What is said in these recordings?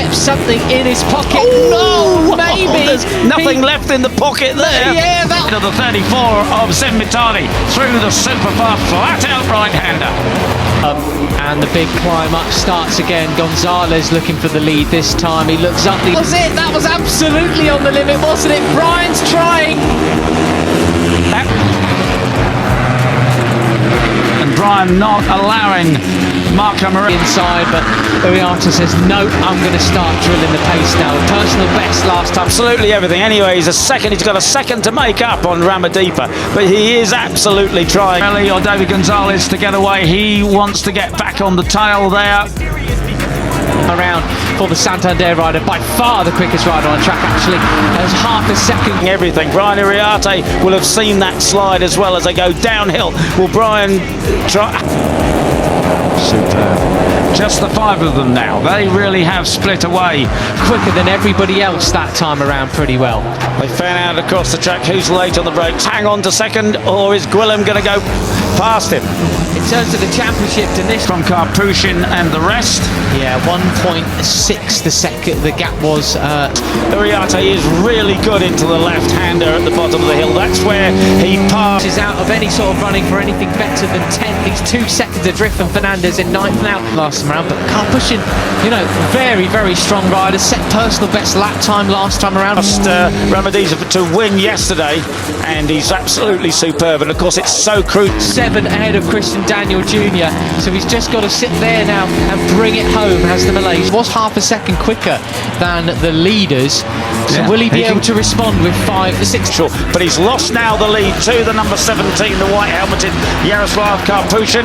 slipped something in his pocket. No, maybe. There's nothing left in the pocket there. Yeah, that. To the 34 of Mitali through the super fast flat-out right-hander. And the big climb up starts again. Gonzalez looking for the lead this time. He looks up. That was it. That was absolutely on the limit, wasn't it? Brian's trying. And Brian not allowing Marco Morelli inside, but Uriarte says, no, I'm going to start drilling the pace now. Personal best last time. Absolutely everything. Anyway, he's got a second to make up on Ramadipa, but he is absolutely trying. Morelli or David Gonzalez to get away. He wants to get back on the tail there. Around for the Santander rider, by far the quickest rider on track actually. There's half a second. Everything. Brian Uriarte will have seen that slide as well as they go downhill. Will Brian try? Superb. Just the five of them now. They really have split away. Quicker than everybody else that time around pretty well. They fan out across the track. Who's late on the brakes? Hang on to second, or is Gwilym going to go past him? In terms of the championship, Denish from Karpushin and the rest. Yeah, 1.6 the second. The gap was. Uriarte is really good into the left-hander at the bottom of the hill. That's where he passes out of any sort of running for anything better than 10. He's 2 seconds adrift from Fernandez in 9th now last time around. But Karpushin, you know, very, very strong rider. Set personal best lap time last time around. Ramadiza to win yesterday, and he's absolutely superb. And of course, it's so crucial. 7 ahead of Christian Daniel Jr. So he's just got to sit there now and bring it home. Has the Malaysian was half a second quicker than the leaders. So will he be able to respond with 5 to 6? Sure, but he's lost now the lead to the number 17, the white helmeted Yaroslav Karpushin.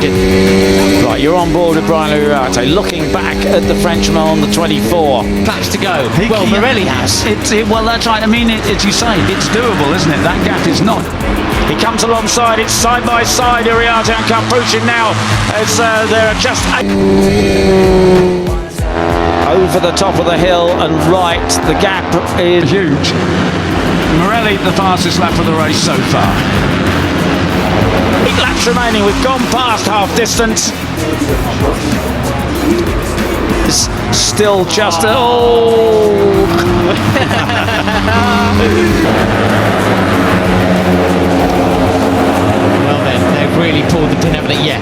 Right, you're on board with Brian Uriarte, looking back at the Frenchman on the 24. Laps to go. Well, Morelli has. Well, that's right. I mean, as you say, it's doable, isn't it? That gap is not. He comes alongside, it's side by side, Uriarte and Karpushin now, as they're just over the top of the hill and right. The gap is huge. Morelli, the fastest lap of the race so far. 8 laps remaining, we've gone past half distance. It's still just Well then, they've really pulled the pin, haven't they? Yeah.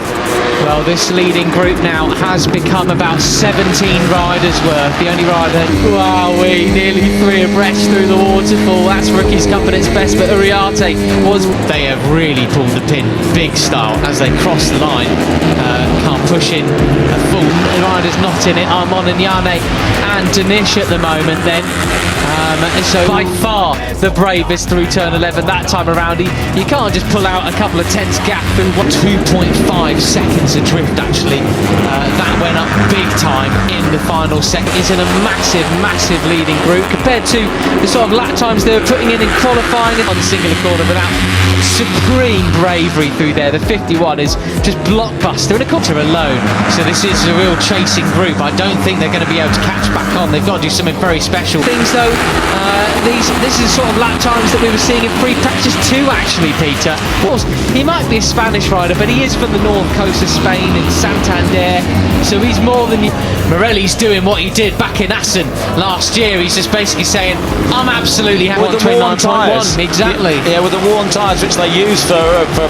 Well, this leading group now has become about 17 riders worth. The only rider, wow-wee, nearly 3 abreast through the waterfall. That's Rookies Cup at its best, but Uriarte was. They have really pulled the pin, big style, as they cross the line. Can't push in a full riders not in it. Armon and Yane and Danish at the moment then. So by far the bravest through turn 11 that time around. You can't just pull out a couple of tenths gap through 2.5 seconds adrift actually. That went up big time in the final second. It's in a massive leading group compared to the sort of lap times they were putting in qualifying on the singular corner, but that supreme bravery through there. The 51 is just blockbuster in a quarter alone. So this is a real chasing group. I don't think they're going to be able to catch back on. They've got to do something very special. Things though, this is sort of lap times that we were seeing in free practice too actually, Peter. Of course, he might be a Spanish rider, but he is from the north coast of Spain in Santander. So he's more than Morelli's doing what he did back in Assen last year. He's just basically saying, I'm absolutely happy with the worn tyres. Exactly. Yeah, with the worn tyres which they use for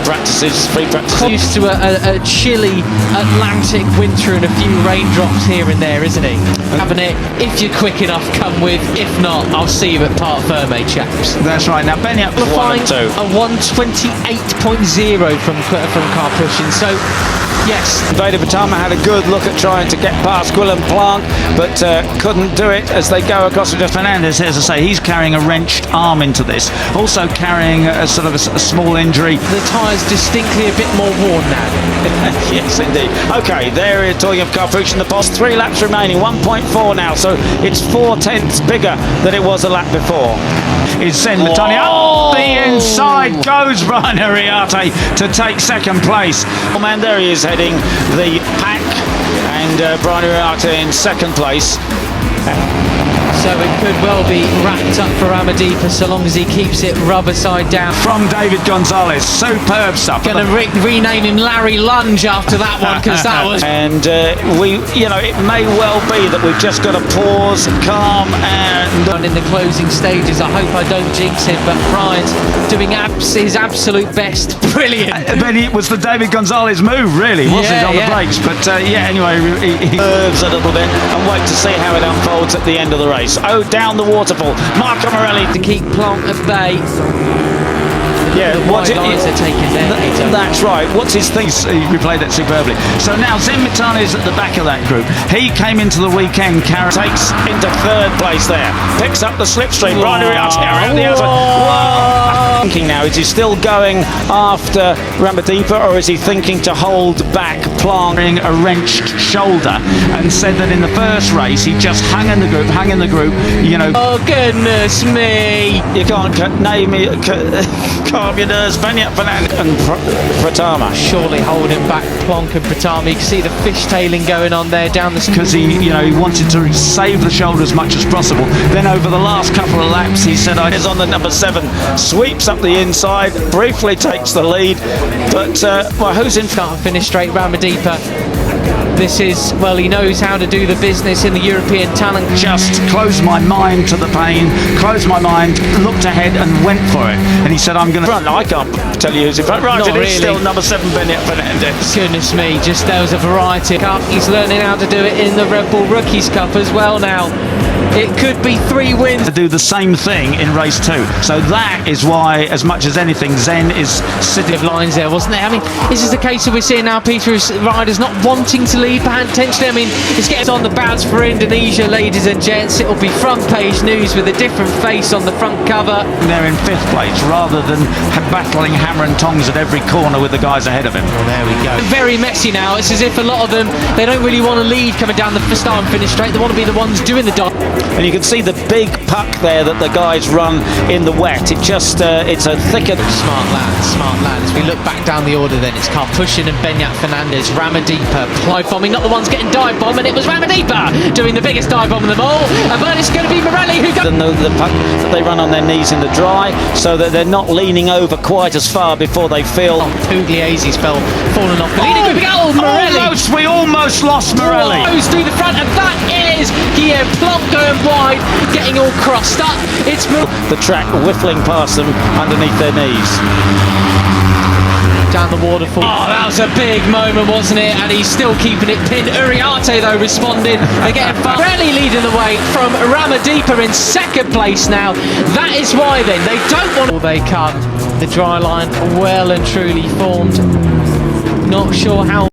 practices, free practices. Used to a chilly Atlantic winter and a few raindrops here and there, isn't he? Having it, if you're quick enough, come with. If not, I'll see you at Parc Ferme, chaps. That's right. Now, Benyat qualifying a 1:28.0 from Karpushin. So, yes. Veda Pratama had a good look at trying to get past Gwilym Planck, but couldn't do it as they go across to Fernandez. As I say, he's carrying a wrenched arm into this. Also carrying a sort of a small injury. The tyres distinctly a bit more worn now. Yes, indeed. Okay, there talking of Karpushin, the boss. 3 laps remaining, 1.4 now, so it's 4 tenths bigger than it was a lap before. Is Sen Matani. Oh, the inside goes Brian Uriarte to take second place. Oh man, there he is heading the pack, and Brian Uriarte in second place. So it could well be wrapped up for Amadipa so long as he keeps it rubber side down. From David Gonzalez, superb stuff. Going to rename him Larry Lunge after that one, because that was... And it may well be that we've just got to pause, calm, and in the closing stages. I hope I don't jinx him, but Brian's doing his absolute best. Brilliant. But it was the David Gonzalez move, really, wasn't it, on the brakes? But anyway, he nerves a little bit, and wait to see how it unfolds at the end of the race. Oh, down the waterfall, Marco Morelli to keep Plonk at bay. Yeah, what lines are taking there. That's right. What's his thing? he replayed that superbly. So now Zinmitani is at the back of that group. He came into the weekend carrying. Takes into third place there. Picks up the slipstream. Right around the outside. Whoa. Thinking now, is he still going after Ramadipa, or is he thinking to hold back Planting a wrenched shoulder, and said that in the first race he just hung in the group, you know. Oh goodness me! You can't name me. Calm your nerves, Benyat Fernandez and Pratama. Surely holding back Plonk and Pratama. You can see the fishtailing going on there down the... Because he wanted to save the shoulder as much as possible. Then over the last couple of laps, he said, is on the number 7, sweeps up the inside, briefly takes the lead, but who's in... Start and finish straight, Ramadipa. This is, well, he knows how to do the business in the European talent. Just closed my mind to the pain, closed my mind, looked ahead and went for it. And he said, I'm going to... front. I can't tell you who's in front. Right, Not it is really. still number 7, Benyat Fernandez. Goodness me, just there was a variety. He's learning how to do it in the Red Bull Rookies Cup as well now. It could be 3 wins. To do the same thing in race 2. So that is why, as much as anything, Zen is sitting... lines there, wasn't there? I mean, this is the case that we're seeing now, Peter, is riders not wanting to lead potentially. I mean, it's getting on the bounce for Indonesia, ladies and gents. It'll be front page news with a different face on the front cover. They're in 5th place rather than battling hammer and tongs at every corner with the guys ahead of him. Well, there we go. Very messy now. It's as if a lot of them, they don't really want to lead coming down the start and finish straight. They want to be the ones doing the dive. And you can see the big puck there that the guys run in the wet. It just, it's a thicker... Smart lads. If we look back down the order then, it's Karpushin and Benyat Fernandez, Ramadipa, dive bombing, not the ones getting dive bomb, and it was Ramadipa doing the biggest dive bomb of them all. But it's going to be Morelli who goes... The puck that they run on their knees in the dry, so that they're not leaning over quite as far before they feel... Pugliese's fallen off the leading group. Oh, Morelli! We almost lost Morelli. Goes through the front, and that is Guillaume Plonk going wide, getting all crossed up. It's the track whiffling past them underneath their knees. Down the waterfall. Oh, that was a big moment, wasn't it? And he's still keeping it pinned. Uriarte, though, responded. They're getting far. Morelli leading the way from Ramadipa in 2nd place now. That is why, then, they don't want... They come. The dry line well and truly formed. Not sure how...